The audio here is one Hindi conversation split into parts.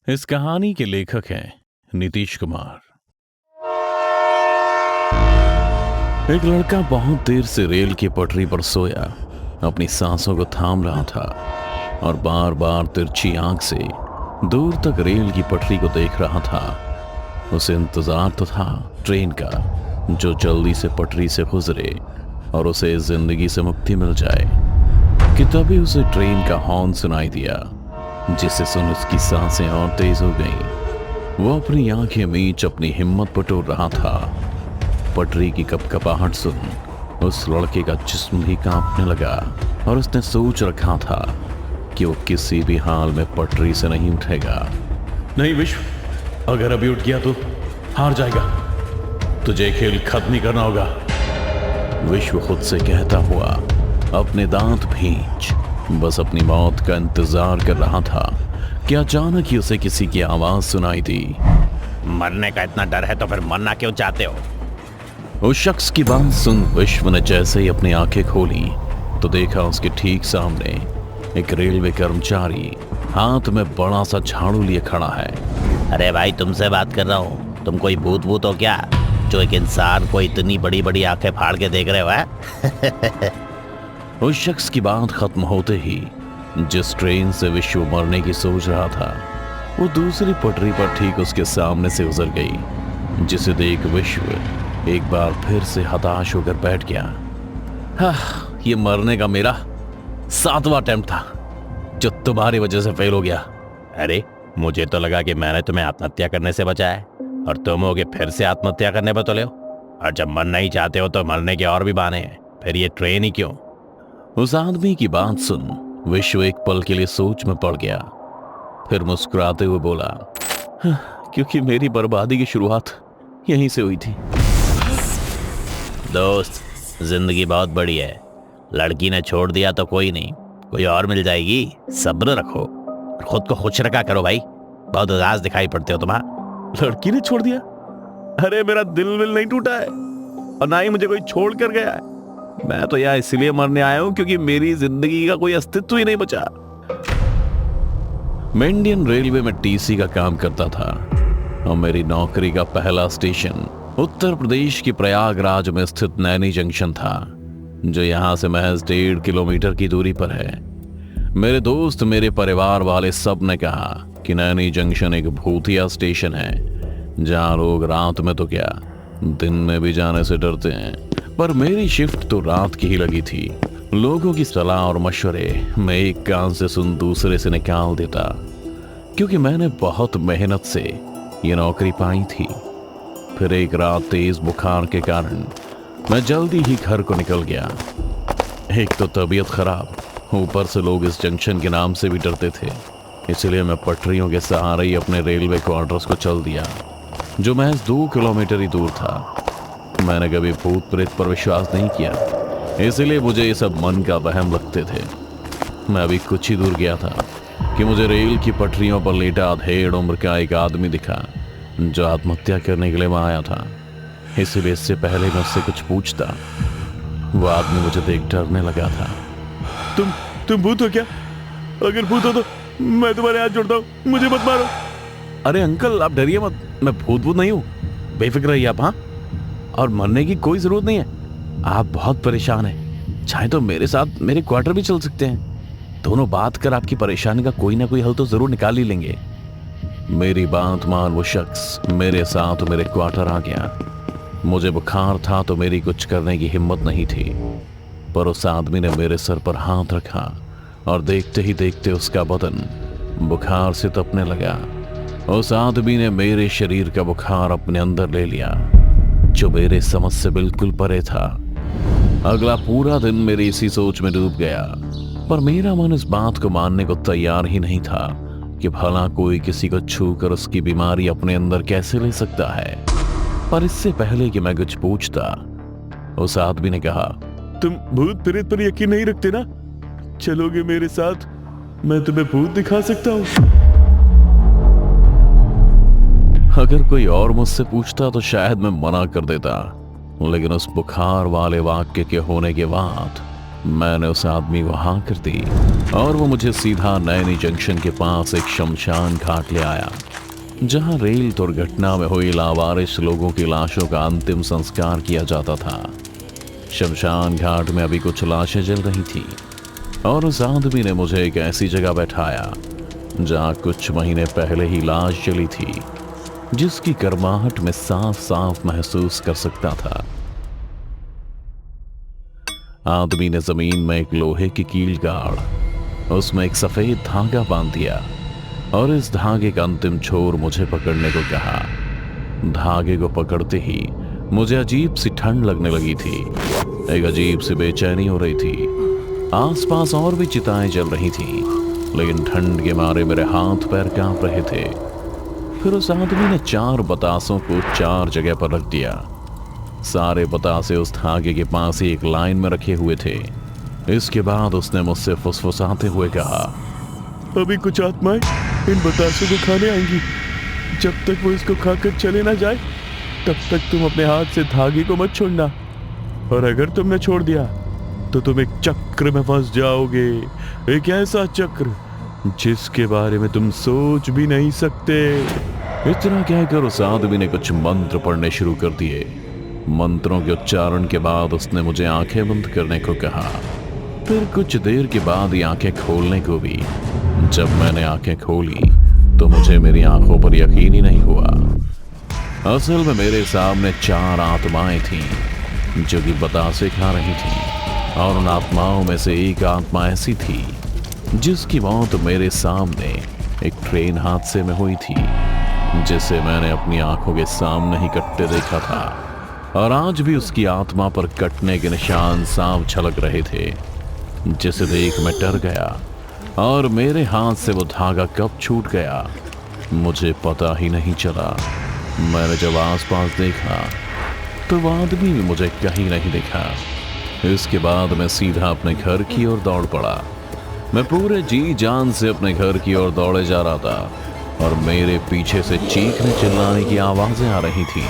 इस कहानी के लेखक हैं नीतीश कुमार। एक लड़का बहुत देर से रेल की पटरी पर सोया अपनी सांसों को थाम रहा था और बार बार तिरछी आंख से दूर तक रेल की पटरी को देख रहा था। उसे इंतजार तो था ट्रेन का, जो जल्दी से पटरी से गुजरे और उसे जिंदगी से मुक्ति मिल जाए कि तभी उसे ट्रेन का हॉर्न सुनाई दिया, जिसे सुन उसकी सांसें और तेज हो गईं। वो अपनी आंखें मीच अपनी हिम्मत बटोर रहा था। पटरी की कपकपाहट सुन उस लड़के का जिस्म भी कांपने लगा और उसने सोच रखा था कि वो किसी भी हाल में पटरी से नहीं उठेगा। नहीं विश्व, अगर अभी उठ गया तो हार जाएगा, तुझे खेल खत्म ही करना होगा, विश्व खुद से कहता हुआ अपने दांत भींच बस अपनी मौत का इंतजार कर रहा था कि अचानक ही उसे किसी की आवाज सुनाई दी। मरने का इतना डर है तो फिर मरना क्यों चाहते हो? उस शख्स की बात सुन विश्व ने जैसे ही अपनी आंखें खोली तो देखा उसके ठीक सामने एक रेलवे कर्मचारी हाथ में बड़ा सा झाड़ू लिए खड़ा है। अरे भाई, तुमसे बात कर रहा हूँ। तुम कोई भूत भूत हो क्या, जो एक इंसान को इतनी बड़ी बड़ी आंखें फाड़ के देख रहे हो? उस शख्स की बात खत्म होते ही जिस ट्रेन से विश्व मरने की सोच रहा था वो दूसरी पटरी पर ठीक उसके सामने से गुजर गई, जिसे देख विश्व एक बार फिर से हताश होकर बैठ गया। ये मरने का मेरा 7वां अटेम्प्ट था जो तुम्हारी वजह से फेल हो गया। अरे, मुझे तो लगा कि मैंने तुम्हें आत्महत्या करने से बचाया और तुम होगे फिर से आत्महत्या करने पर तुले हो। और जब मरना ही चाहते हो तो मरने के और भी बहाने हैं, फिर ये ट्रेन ही क्यों? उस आदमी की बात सुन विश्व एक पल के लिए सोच में पड़ गया, फिर मुस्कुराते हुए बोला, क्योंकि मेरी बर्बादी की शुरुआत यहीं से हुई थी। दोस्त, जिंदगी बहुत बड़ी है। लड़की ने छोड़ दिया तो कोई नहीं, कोई और मिल जाएगी। सब्र रखो और खुद को खुश रखा करो भाई। बहुत उदास दिखाई पड़ते हो तुम। लड़की ने छोड़ दिया? अरे मेरा दिल नहीं टूटा है और ना ही मुझे कोई छोड़ कर गया है। मैं तो यहाँ इसलिए मरने आया हूं क्योंकि मेरी जिंदगी का कोई अस्तित्व ही नहीं बचा। मैं इंडियन रेलवे में टीसी का काम करता था और मेरी नौकरी का पहला स्टेशन उत्तर प्रदेश की प्रयागराज में स्थित नैनी जंक्शन था, जो यहाँ से महज 1.5 किलोमीटर की दूरी पर है। मेरे दोस्त, मेरे परिवार वाले सब ने कहा कि नैनी जंक्शन एक भूतिया स्टेशन है, जहाँ लोग रात में तो क्या दिन में भी जाने से डरते हैं। पर मेरी शिफ्ट तो रात की ही लगी थी। लोगों की सलाह और मशवरे मैं एक कान से सुन दूसरे से निकाल देता, क्योंकि मैंने बहुत मेहनत से ये नौकरी पाई थी। फिर एक रात तेज बुखार के कारण मैं जल्दी ही घर को निकल गया। एक तो तबीयत खराब, ऊपर से लोग इस जंक्शन के नाम से भी डरते थे, इसलिए मैं पटरियों के सहारे ही अपने रेलवे क्वार्टर्स को चल दिया, जो महज 2 किलोमीटर ही दूर था। मैंने कभी भूत प्रेत पर विश्वास नहीं किया, इसलिए मुझे ये सब मन का वहम लगते थे। मैं अभी कुछ ही दूर गया था कि मुझे रेल की पटरियों पर लेटा 1.5 उम्र का एक आदमी दिखा, जो आत्महत्या करने के लिए वहां आया था। इसलिए इससे पहले मैं उससे कुछ पूछता, वो आदमी मुझे देख डरने लगा था। तुम भूत हो क्या? अगर भूत हो तो मैं तुम्हारे हाथ जोड़ता हूँ, मुझे मत मारो। अरे अंकल, आप डरिए मत, मैं भूत नहीं हूँ, बेफिक्र रहिए आप। हाँ, और मरने की कोई जरूरत नहीं है। आप बहुत परेशान हैं, चाहे तो मेरे साथ मेरे क्वार्टर भी चल सकते हैं। दोनों बात कर आपकी परेशानी का कोई ना कोई हल तो जरूर निकाल ही लेंगे। मेरी बात मान वो शख्स मेरे साथ मेरे क्वार्टर आ गया। मुझे बुखार था तो मेरी कुछ करने की हिम्मत नहीं थी, पर उस आदमी ने मेरे सर पर हाथ रखा और देखते ही देखते उसका बदन बुखार से तपने लगा। उस आदमी ने मेरे शरीर का बुखार अपने अंदर ले लिया, जो मेरे समझ से बिल्कुल परे था। अगला पूरा दिन मेरी इसी सोच में डूब गया, पर मेरा मन इस बात को मानने को तैयार ही नहीं था कि भला कोई किसी को छूकर उसकी बीमारी अपने अंदर कैसे ले सकता है। पर इससे पहले कि मैं कुछ पूछता, उस आदमी ने कहा, तुम भूत प्रेत पर यकीन नहीं रखते ना? चलोगे मेरे साथ, मैं तुम्हें भूत दिखा सकता हूं। अगर कोई और मुझसे पूछता तो शायद मैं मना कर देता, लेकिन उस बुखार वाले वाक्य के होने के बाद मैंने उस आदमी को हाँ कर दी और वो मुझे सीधा नैनी जंक्शन के पास एक शमशान घाट ले आया, जहां रेल दुर्घटना में हुई लावारिस लोगों की लाशों का अंतिम संस्कार किया जाता था। शमशान घाट में अभी कुछ लाशें जल रही थी और उस आदमी ने मुझे एक ऐसी जगह बैठाया जहां कुछ महीने पहले ही लाश जली थी, जिसकी गर्माहट में साफ साफ महसूस कर सकता था। आदमी ने जमीन में एक लोहे की कील गाड़ उसमें एक सफेद धागा बांध दिया और इस धागे का अंतिम छोर मुझे पकड़ने को कहा। धागे को पकड़ते ही मुझे अजीब सी ठंड लगने लगी थी, एक अजीब सी बेचैनी हो रही थी। आसपास और भी चिताएं जल रही थीं, लेकिन ठंड के मारे मेरे हाथ पैर कांप रहे थे। फिर उस आदमी ने 4 बतासों को 4 जगह पर रख दिया। सारे बतासे उस धागे के पास ही एक लाइन में रखे हुए थे। इसके बाद उसने मुझसे फुसफुसाते हुए कहा, अभी कुछ आत्माएं इन बतासों को खाने आएंगी। जब तक वो इसको खाकर चले ना जाए, तब तक तुम अपने हाथ से धागे को मत छोड़ना, और अगर तुमने छोड़ दिया तो तुम एक चक्र में फंस जाओगे, एक ऐसा चक्र जिसके बारे में तुम सोच भी नहीं सकते। इतना कहकर उस आदमी ने कुछ मंत्र पढ़ने शुरू कर दिए। मंत्रों के उच्चारण के बाद उसने मुझे आंखें बंद करने को कहा। फिर कुछ देर के बाद ये आंखें खोलने को भी। जब मैंने आंखें खोली तो मुझे मेरी आंखों पर यकीन ही नहीं हुआ। असल में मेरे सामने 4 आत्माएं थीं जो कि बतासे खा रही थीं, और उन आत्माओं में से एक आत्मा ऐसी थी जिसकी मौत मेरे सामने एक ट्रेन हादसे में हुई थी, जिसे मैंने अपनी आंखों के सामने ही कटते देखा था, और आज भी उसकी आत्मा पर कटने के निशान साफ झलक रहे थे, जिसे देख मैं डर गया। और मेरे हाथ से वो धागा कब छूट गया मुझे पता ही नहीं चला। मैंने जब आसपास देखा तो वो आदमी भी मुझे कहीं नहीं दिखा। इसके बाद मैं सीधा अपने घर की ओर दौड़ पड़ा। मैं पूरे जी जान से अपने घर की ओर दौड़े जा रहा था, और मेरे पीछे से चीखने चिल्लाने की आवाजें आ रही थी।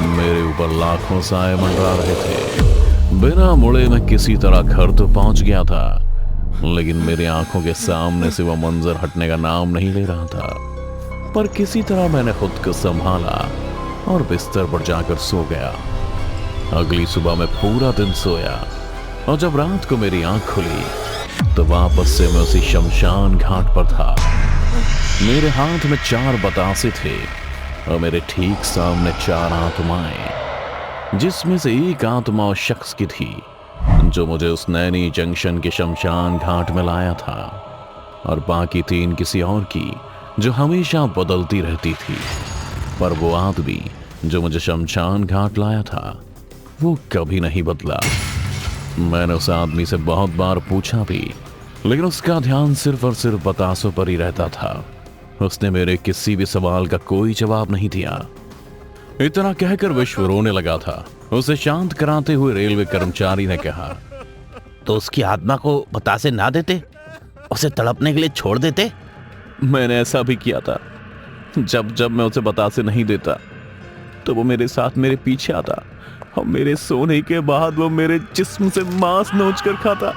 मेरे ऊपर लाखों साए मंडरा रहे थे। बिना मुड़े मैं किसी तरह घर तो पहुंच गया था, लेकिन मेरी आंखों के सामने से वह मंजर हटने का नाम नहीं ले रहा था। पर किसी तरह मैंने खुद को संभाला और बिस्तर पर जाकर सो गया। अगली सुबह मैं पूरा दिन सोया, और जब रात को मेरी आंख खुली तो वापस से मैं उसी शमशान घाट पर था। मेरे हाथ में 4 बतासे थे और मेरे ठीक सामने 4 आत्माएं, जिसमें से एक आत्मा उस शख्स की थी जो मुझे उस नैनी जंक्शन के शमशान घाट में लाया था, और बाकी 3 किसी और की जो हमेशा बदलती रहती थी। पर वो आदमी जो मुझे शमशान घाट लाया था वो कभी नहीं बदला। मैंने उस आदमी से बहुत बार पूछा भी, लेकिन उसका ध्यान सिर्फ और सिर्फ बतासों पर ही रहता था। उसने मेरे किसी भी सवाल का कोई जवाब नहीं दिया। इतना कहकर विश्व रोने लगा था। उसे शांत कराते हुए रेलवे कर्मचारी ने कहा, तो उसकी आत्मा को बतासे ना देते, उसे तड़पने के लिए छोड़ देते। मैंने ऐसा भी किया था। जब जब मैं उसे बतासे नहीं देता तो वो मेरे साथ मेरे पीछे आता, और मेरे सोने के बाद वो मेरे जिस्म से मांस नोच कर खाता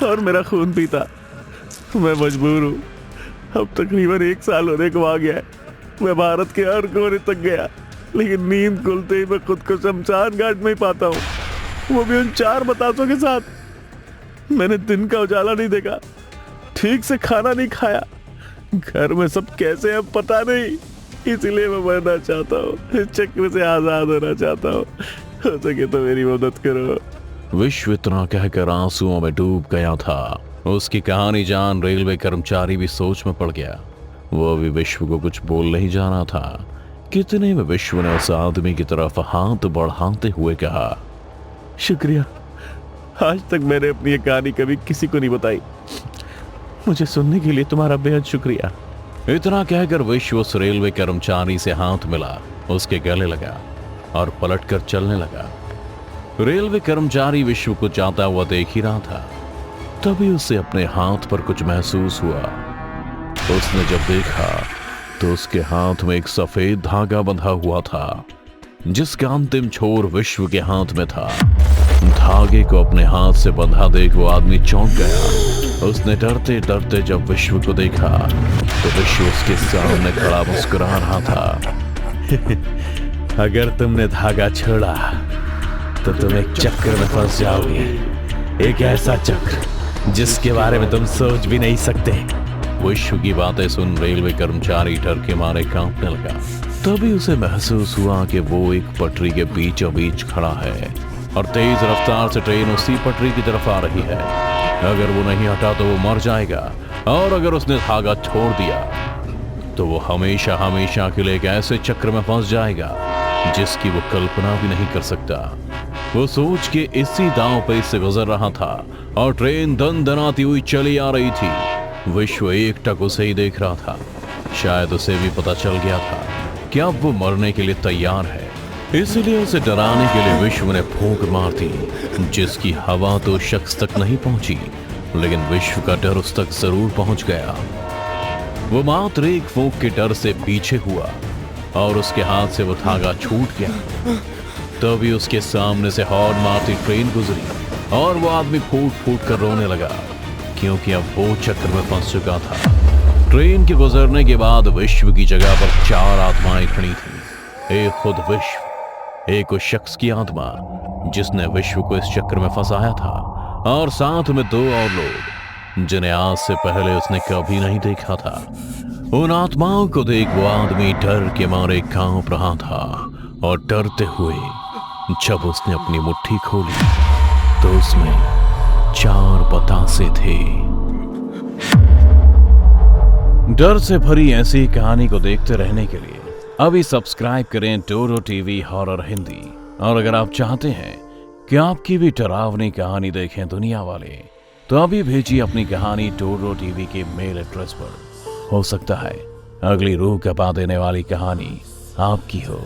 और मेरा खून पीता। मैं मजबूर हूँ। अब तकरीबन 1 साल होने को आ गया है। मैं भारत के हर कोने तक गया, लेकिन नींद खुलते ही मैं खुद को शमशान घाट में ही पाता हूँ, वो भी उन 4 बतासों के साथ। मैंने दिन का उजाला नहीं देखा, ठीक से खाना नहीं खाया, घर में सब कैसे हैं पता नहीं, इसलिए मैं मरना चाहता हूँ, इस चक्र से आजाद होना चाहता हूँ। हो सके तो मेरी मदद करो। विश्व इतना कहकर आंसुओं में डूब गया था। उसकी कहानी जान रेलवे कर्मचारी भी सोच में पड़ गया। वो अभी विश्व को कुछ बोल नहीं जाना था, कितने में विश्व ने उस आदमी की तरफ हाथ बढ़ाते हुए कहा, शुक्रिया, आज तक मैंने अपनी ये कहानी कभी किसी को नहीं बताई। मुझे सुनने के लिए तुम्हारा बेहद शुक्रिया। इतना कहकर विश्व उस रेलवे कर्मचारी से हाथ मिला, उसके गले लगा और पलटकर चलने लगा। रेलवे कर्मचारी विश्व को जाता हुआ देख ही रहा था। तभी उसे अपने हाथ पर कुछ महसूस हुआ। उसने जब देखा तो उसके हाथ में एक सफेद धागा बंधा हुआ था, जिसका अंतिम छोर विश्व के हाथ में था। धागे को अपने हाथ से बंधा देख वो आदमी चौंक गया। उसने डरते डरते जब विश्व को देखा तो विश्व उसके सामने खड़ा मुस्कुरा रहा था। अगर तुमने धागा छोड़ा तो तुम एक चक्र में फंस जाओगे, एक ऐसा चक्र जिसके बारे में तुम सोच भी नहीं सकते। विश्व की बातें सुन रेलवे कर्मचारी डर के मारे कांपने लगा। तभी उसे महसूस हुआ कि वो एक पटरी के बीचों बीच खड़ा है और तेज रफ्तार से ट्रेन उसी पटरी की तरफ आ रही है। अगर वो नहीं हटा तो वो मर जाएगा, और अगर उसने धागा छोड़ दिया तो वो हमेशा हमेशा के लिए एक ऐसे चक्र में फंस जाएगा जिसकी वो कल्पना भी नहीं कर सकता। वो सोच के इसी दांव पे से गुजर रहा था और ट्रेन दन दनाती हुई चली आ रही थी। विश्व एकटक उसे ही देख रहा था। शायद उसे भी पता चल गया था कि अब वो मरने के लिए तैयार है, इसलिए उसे डराने के लिए विश्व ने फूंक मार दी, जिसकी हवा तो शख्स तक नहीं पहुंची, लेकिन विश्व का डर उस तक जरूर पहुंच गया। वो मात्र एक फूंक के डर से पीछे हुआ और उसके हाथ से वो धागा छूट गया। तभी उसके सामने से हॉर्न मारती ट्रेन गुजरी और वो आदमी फूट फूट कर रोने लगा, क्योंकि अब वो चक्र में फंस चुका था। ट्रेन के गुजरने के बाद विश्व की जगह पर 4 आत्माएं खड़ी थीं। एक खुद विश्व, एक उस शख्स की आत्मा जिसने विश्व को इस चक्र में फंसाया था, और साथ में 2 और लोग जिन्हें आज से पहले उसने कभी नहीं देखा था। उन आत्माओं को देख वो आदमी डर के मारे कांप रहा था, और डरते हुए जब उसने अपनी मुट्ठी खोली तो उसमें 4 बतासे थे। डर से भरी ऐसी कहानी को देखते रहने के लिए अभी सब्सक्राइब करें टोरो टीवी हॉरर हिंदी। और अगर आप चाहते हैं कि आपकी भी डरावनी कहानी देखें दुनिया वाले, तो अभी भेजिए अपनी कहानी टोरो टीवी के मेल एड्रेस पर। हो सकता है अगली रूह कपा देने वाली कहानी आपकी हो।